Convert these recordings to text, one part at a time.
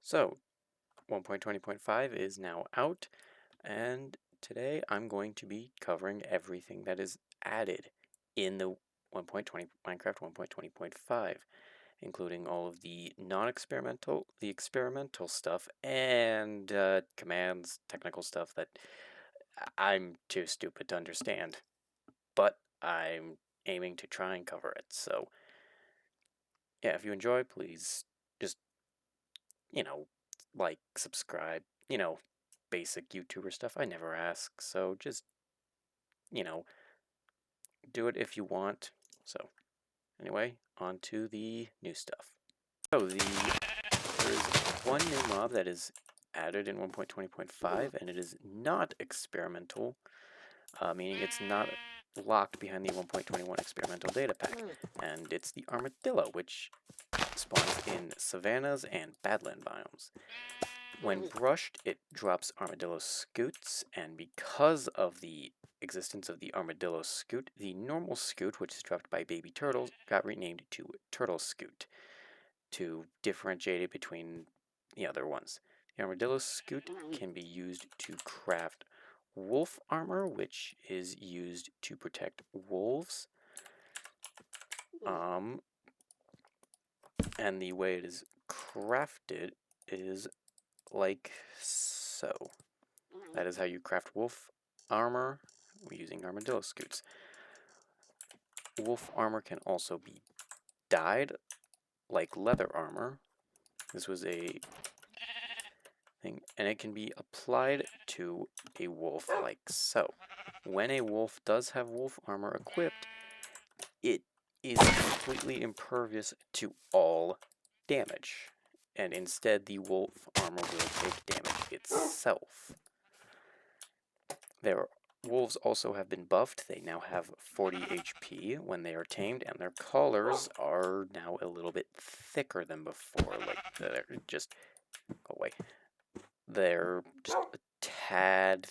So, 1.20.5 is now out, and today I'm going to be covering everything that is added in the 1.20 Minecraft 1.20.5, including all of the non-experimental, the experimental stuff, and commands, technical stuff that I'm too stupid to understand, but I'm aiming to try and cover it. So, yeah, if you enjoy, please just, you know, like, subscribe, basic YouTuber stuff. I never ask, so just, you know, do it if you want. So, anyway, on to the new stuff. So, there's one new mob that is added in 1.20.5, and it is not experimental, meaning it's not locked behind the 1.21 experimental data pack, and it's the armadillo, which spawns in savannas and badland biomes. When brushed, it drops armadillo scoots, and because of the existence of the armadillo scoot, the normal scoot, which is dropped by baby turtles, got renamed to turtle scoot to differentiate it between the other ones. The armadillo scoot can be used to craft wolf armor, which is used to protect wolves. And the way it is crafted is like so. That is how you craft wolf armor using armadillo scoots. Wolf armor can also be dyed like leather armor. This was a thing, and it can be applied to a wolf like so. When a wolf does have wolf armor equipped, it is completely impervious to all damage, and instead the wolf armor will take damage itself. Their wolves also have been buffed. They now have 40 HP when they are tamed, and their collars are now a little bit thicker than before. Like, they're just, go away. They're just a tad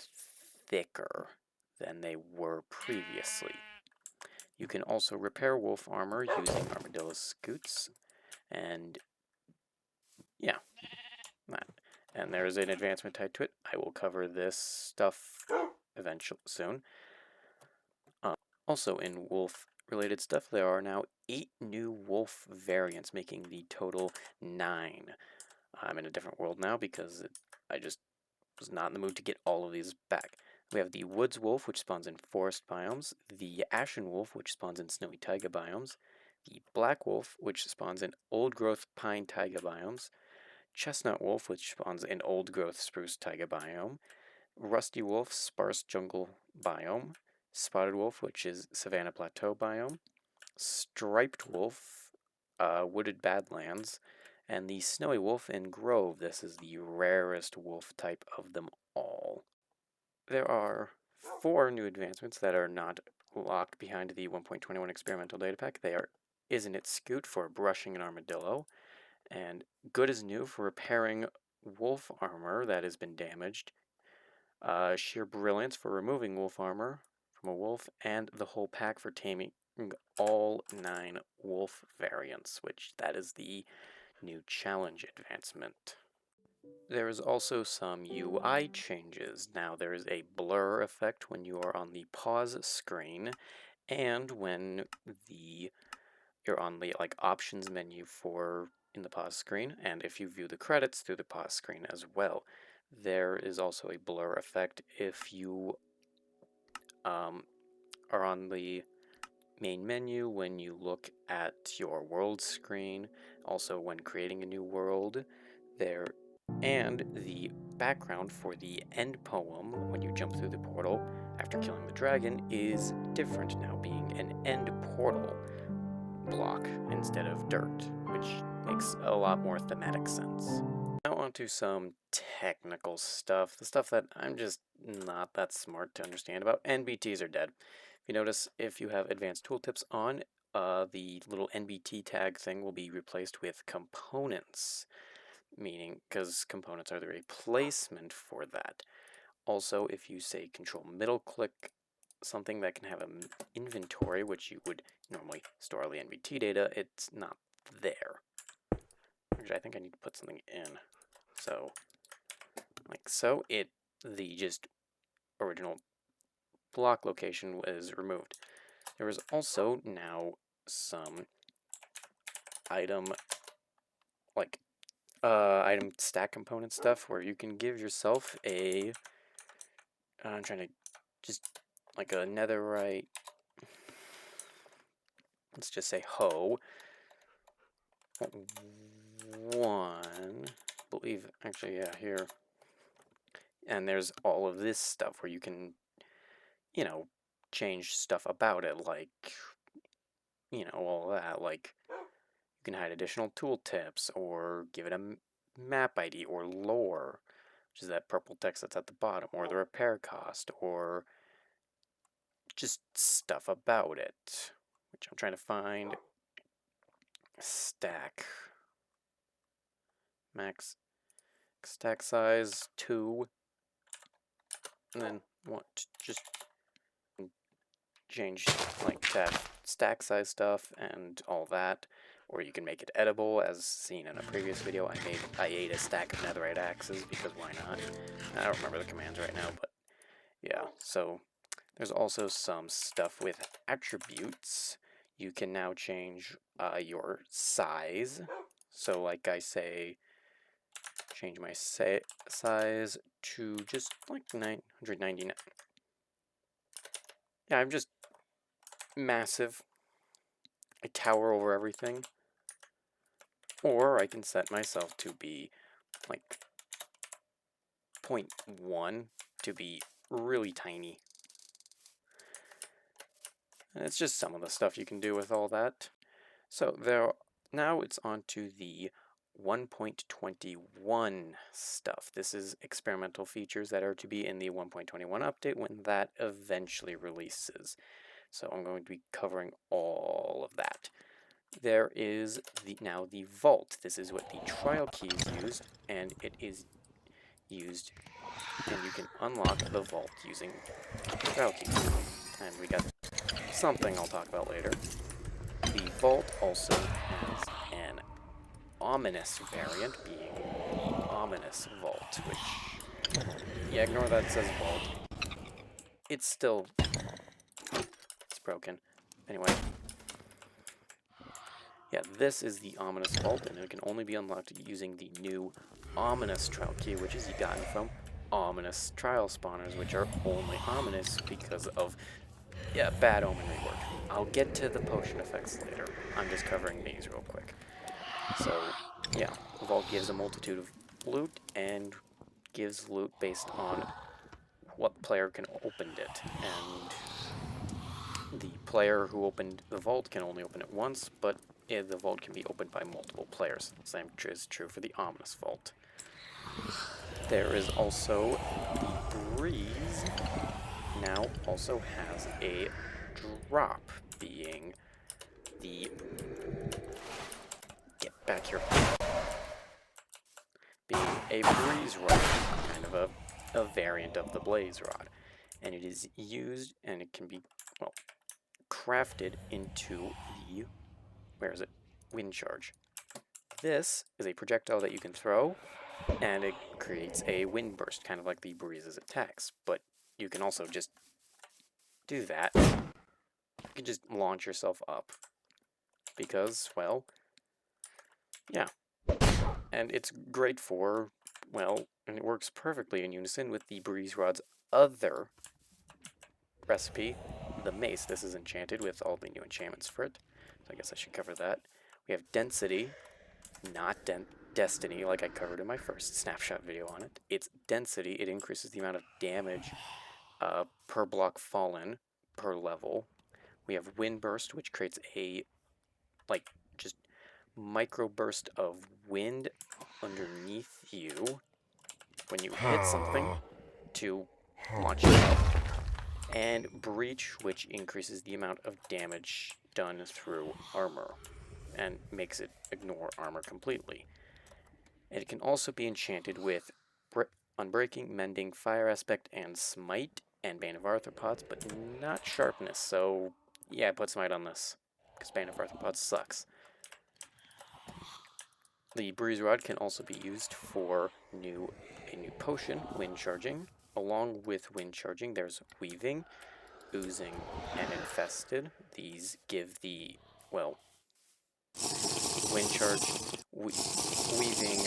thicker than they were previously. You can also repair wolf armor using armadillo scoots, and yeah, that. And there is an advancement tied to it. I will cover this stuff eventually soon. Also, in wolf-related stuff, there are now 8 new wolf variants, making the total 9. I'm in a different world now because I just was not in the mood to get all of these back. We have the woods wolf, which spawns in forest biomes, the ashen wolf, which spawns in snowy taiga biomes, the black wolf, which spawns in old-growth pine taiga biomes, chestnut wolf, which spawns in old-growth spruce taiga biome, rusty wolf, sparse jungle biome, spotted wolf, which is savanna plateau biome, striped wolf, wooded badlands, and the snowy wolf in grove. This is the rarest wolf type of them all. There are 4 new advancements that are not locked behind the 1.21 experimental data pack. They are Isn't It Scoot for brushing an armadillo, and Good as New for repairing wolf armor that has been damaged, Sheer Brilliance for removing wolf armor from a wolf, and the whole pack for taming all 9 wolf variants, which that is the new challenge advancement. There is also some UI changes. Now there is a blur effect when you are on the pause screen, and when you're on the options menu for in the pause screen, and if you view the credits through the pause screen as well. There is also a blur effect if you are on the main menu when you look at your world screen, also when creating a new world there, and the background for the end poem when you jump through the portal after killing the dragon is different now, being an end portal block instead of dirt, which makes a lot more thematic sense. Now on to some technical stuff, the stuff that I'm just not that smart to understand about. NBTs are dead. If you notice, if you have advanced tooltips on, the little NBT tag thing will be replaced with components, meaning because components are the replacement for that. Also, if you say control middle click something that can have an inventory, which you would normally store all the NBT data, it's not there. Actually, I think I need to put something in. So, like so, the just original block location was removed. There is also now some item, like, item stack component stuff where you can give yourself a, I'm trying to just, like a netherite, let's just say hoe, one, I believe, actually, yeah, here, and there's all of this stuff where you can, you know, change stuff about it, like, you know, all that, like, you can hide additional tooltips, or give it a map ID, or lore, which is that purple text that's at the bottom, or the repair cost, or just stuff about it, which I'm trying to find. Stack. Max stack size 2, and then just change like that stack size stuff and all that, or you can make it edible, as seen in a previous video. I ate a stack of netherite axes because why not? I don't remember the commands right now, but yeah. So there's also some stuff with attributes. You can now change your size. So like I say, change my size to just like 999. Yeah, I'm just massive. I tower over everything. Or I can set myself to be like 0.1 to be really tiny. And it's just some of the stuff you can do with all that. So now it's on to the 1.21 stuff. This is experimental features that are to be in the 1.21 update when that eventually releases. So I'm going to be covering all of that. There is now the vault. This is what the trial key is used, and it is used, and you can unlock the vault using trial keys. And we got something I'll talk about later. The vault also has an ominous variant, being the ominous vault, which, yeah, ignore that it says vault. It's broken. Anyway, yeah, this is the ominous vault, and it can only be unlocked using the new ominous trial key, which is gotten from ominous trial spawners, which are only ominous because of, yeah, bad omen rework. I'll get to the potion effects later. I'm just covering these real quick. So, yeah, the vault gives a multitude of loot, and gives loot based on what player can open it, and the player who opened the vault can only open it once, but the vault can be opened by multiple players. The same is true for the ominous vault. There is also the breeze. Now also has a drop, being the, get back here, being a breeze rod, kind of a variant of the blaze rod, and it is used, and it can be, well, crafted into the, where is it, wind charge. This is a projectile that you can throw, and it creates a wind burst, kind of like the breeze's attacks, but you can also just do that. You can just launch yourself up, because, well, yeah. And it's great for, well, and it works perfectly in unison with the breeze rod's other recipe, the mace. This is enchanted with all the new enchantments for it, so I guess I should cover that. We have density, not destiny, like I covered in my first snapshot video on it. It's density. It increases the amount of damage per block fallen per level. We have wind burst, which creates a, like, just micro burst of wind underneath you when you hit something to launch it up. And breach, which increases the amount of damage done through armor and makes it ignore armor completely. And it can also be enchanted with Unbreaking, Mending, Fire Aspect, and Smite, and Bane of Arthropods, but not Sharpness, so yeah, put Smite on this, because Bane of Arthropods sucks. The breeze rod can also be used for a new potion, wind charging. Along with wind charging, there's weaving, oozing, and infested. These give the, well, wind charge, weaving,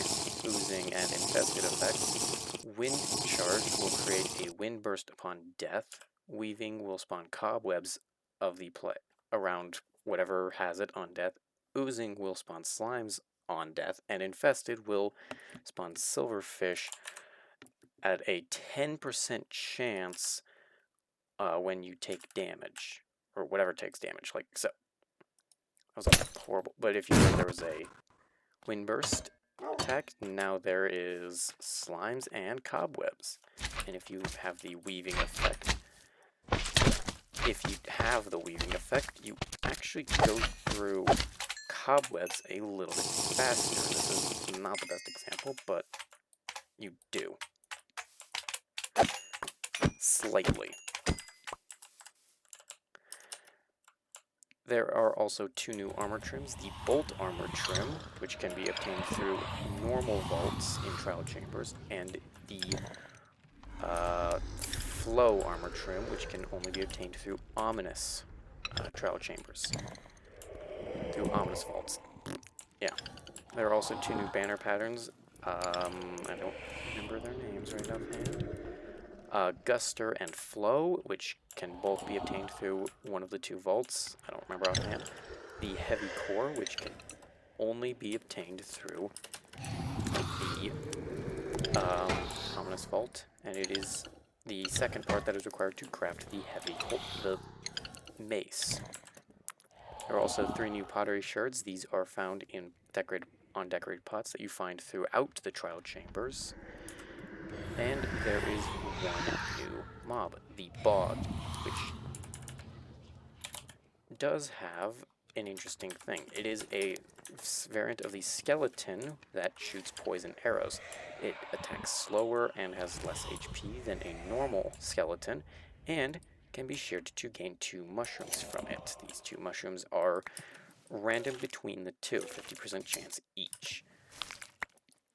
oozing, and infested effects. Wind charge will create a wind burst upon death. Weaving will spawn cobwebs of the play around whatever has it on death. Oozing will spawn slimes on death, and infested will spawn silverfish at a 10% chance when you take damage, or whatever takes damage. Like so, that was horrible. But if you heard there was a wind burst attack, now there is slimes and cobwebs. And if you have the weaving effect, you actually go through cobwebs a little bit faster. This is not the best example, but you do. Slightly. There are also 2 new armor trims. The Bolt Armor trim, which can be obtained through normal vaults in Trial Chambers, and the Flow Armor trim, which can only be obtained through Ominous Trial Chambers. Through Ominous Vaults. Yeah. There are also 2 new banner patterns. I don't remember their names right offhand. Guster and Flow, which can both be obtained through one of the 2 vaults. I don't remember offhand. The Heavy Core, which can only be obtained through the Ominous Vault, and it is the second part that is required to craft the mace. There are also 3 new pottery shards. These are found in decorated pots that you find throughout the trial chambers. And there is 1 new mob, the Bog, which does have an interesting thing. It is a variant of the skeleton that shoots poison arrows. It attacks slower and has less HP than a normal skeleton, and can be sheared to gain 2 mushrooms from it. These 2 mushrooms are random between the 2, 50% chance each.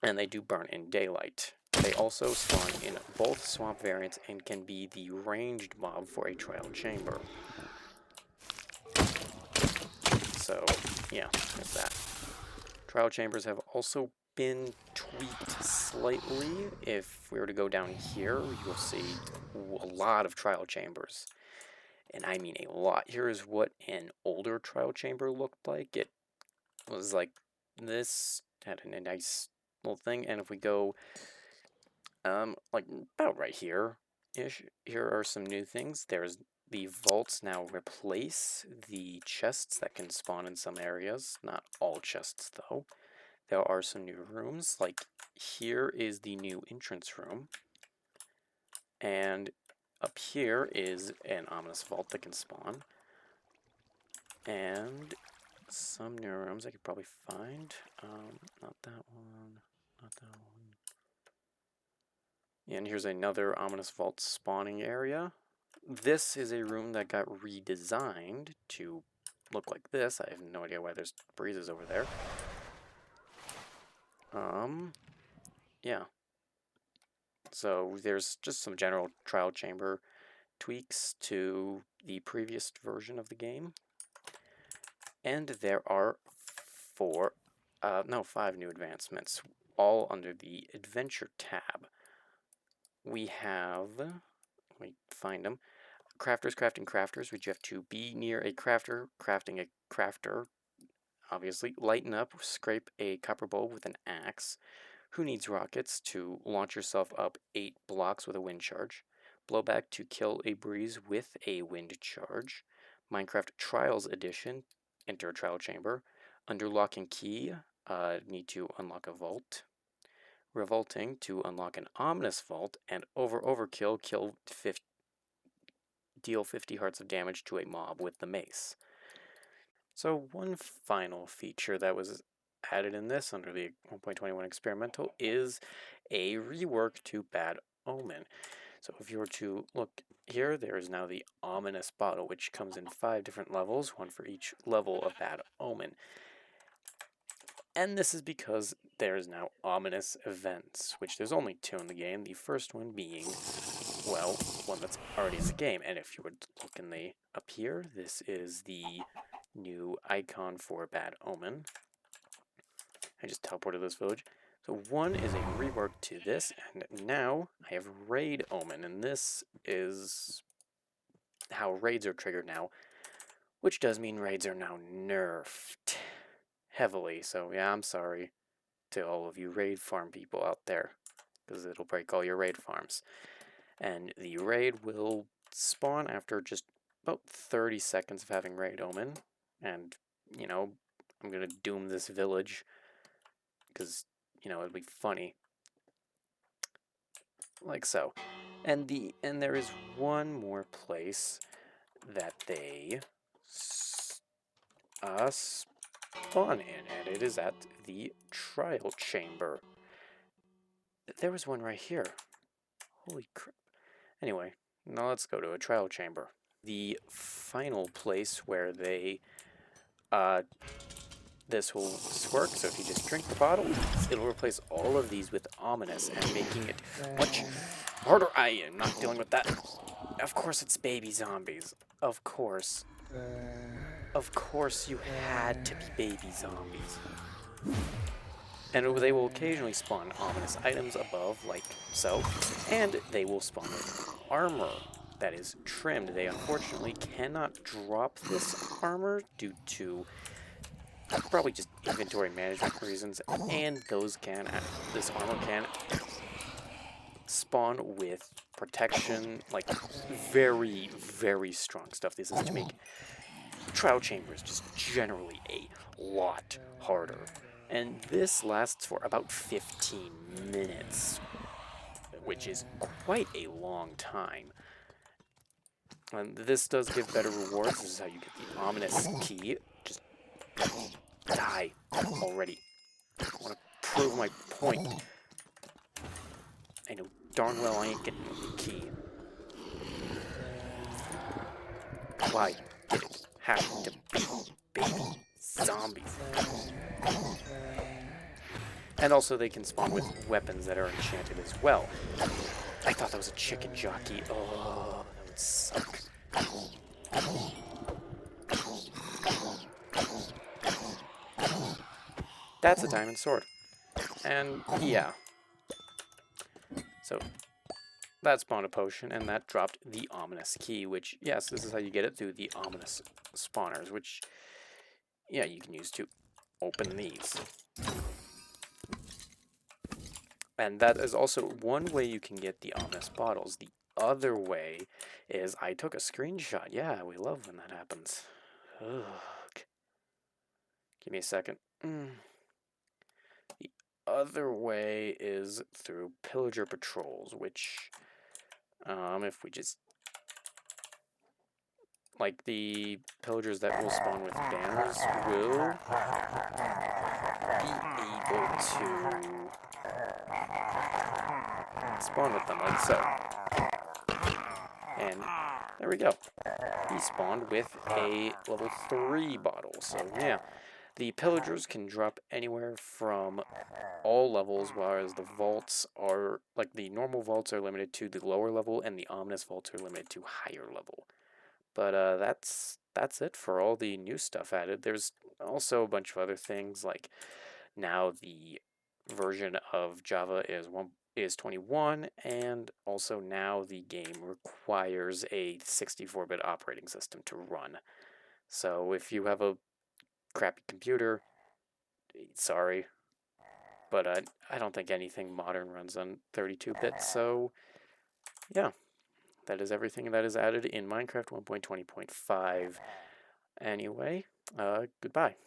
And they do burn in daylight. They also spawn in both swamp variants and can be the ranged mob for a trial chamber. So, yeah, there's that. Trial chambers have also been tweaked slightly. If we were to go down here, you'll see a lot of trial chambers. And I mean a lot. Here is what an older trial chamber looked like. It was like this, had a nice little thing. And if we go, like about right here-ish, here are some new things. There's the vaults now replace the chests that can spawn in some areas. Not all chests, though. There are some new rooms, like here is the new entrance room. And up here is an ominous vault that can spawn. And some new rooms I could probably find. Not that one. Not that one. Yeah, and here's another ominous vault spawning area. This is a room that got redesigned to look like this. I have no idea why there's breezes over there. Yeah. So there's just some general trial chamber tweaks to the previous version of the game. And there are 5 new advancements, all under the Adventure tab. We have, let me find them, Crafters Crafting Crafters, which you have to be near a crafter, crafting a crafter, obviously. Lighten up, scrape a copper bulb with an axe. Who needs rockets to launch yourself up 8 blocks with a wind charge. Blowback to kill a breeze with a wind charge. Minecraft Trials Edition, enter a trial chamber. Under lock and key, need to unlock a vault. Revolting to unlock an ominous vault, and overkill, deal 50 hearts of damage to a mob with the mace. So one final feature that was added in this under the 1.21 experimental is a rework to Bad Omen. So if you were to look here, there is now the Ominous Bottle, which comes in 5 different levels, 1 for each level of Bad Omen. And this is because there's now ominous events, which there's only 2 in the game. The first one being, well, one that's already in the game. And if you would look in the up here, this is the new icon for Bad Omen. I just teleported this village. So one is a rework to this, and now I have Raid Omen, and this is how raids are triggered now, which does mean raids are now nerfed heavily. So yeah, I'm sorry to all of you raid farm people out there, because it'll break all your raid farms. And the raid will spawn after just about 30 seconds of having Raid Omen, and, you know, I'm gonna doom this village, because, you know, it'd be funny. Like so. And there is one more place that they spawn in, and it is at the trial chamber. There was one right here. Holy crap. Anyway, now let's go to a trial chamber. The final place where they, this will work, so if you just drink the bottle, it'll replace all of these with ominous and making it much harder. I am not dealing with that. Of course it's baby zombies. Of course. Of course you had to be baby zombies. And they will occasionally spawn ominous items above, like so, and they will spawn with armor that is trimmed. They unfortunately cannot drop this armor due to probably just inventory management reasons, and this armor can spawn with protection, like very, very strong stuff. This is to make trial chambers just generally a lot harder. And this lasts for about 15 minutes, which is quite a long time. And this does give better rewards. This is how you get the ominous key. Just die already. I want to prove my point. I know darn well I ain't getting the key. Why did it have to be baby zombies? And also they can spawn with weapons that are enchanted as well. I thought that was a chicken jockey. Oh, that would suck. That's a diamond sword. And yeah. So that spawned a potion, and that dropped the ominous key, which, yes, this is how you get it through the ominous spawners, which, yeah, you can use to open these. And that is also one way you can get the ominous bottles. The other way is I took a screenshot. Yeah, we love when that happens. Ugh. Give me a second. The other way is through pillager patrols, which, if we just, like, the pillagers that will spawn with banners will be able to spawn with them, like so. And there we go. He spawned with a level 3 bottle. So yeah, the pillagers can drop anywhere from all levels, whereas the vaults are, like, the normal vaults are limited to the lower level, and the ominous vaults are limited to higher level. But that's it for all the new stuff added. There's also a bunch of other things, like now the version of Java is 21, and also now the game requires a 64-bit operating system to run. So if you have a crappy computer, sorry, but I don't think anything modern runs on 32-bit, so yeah. That is everything that is added in Minecraft 1.20.5. Anyway, goodbye.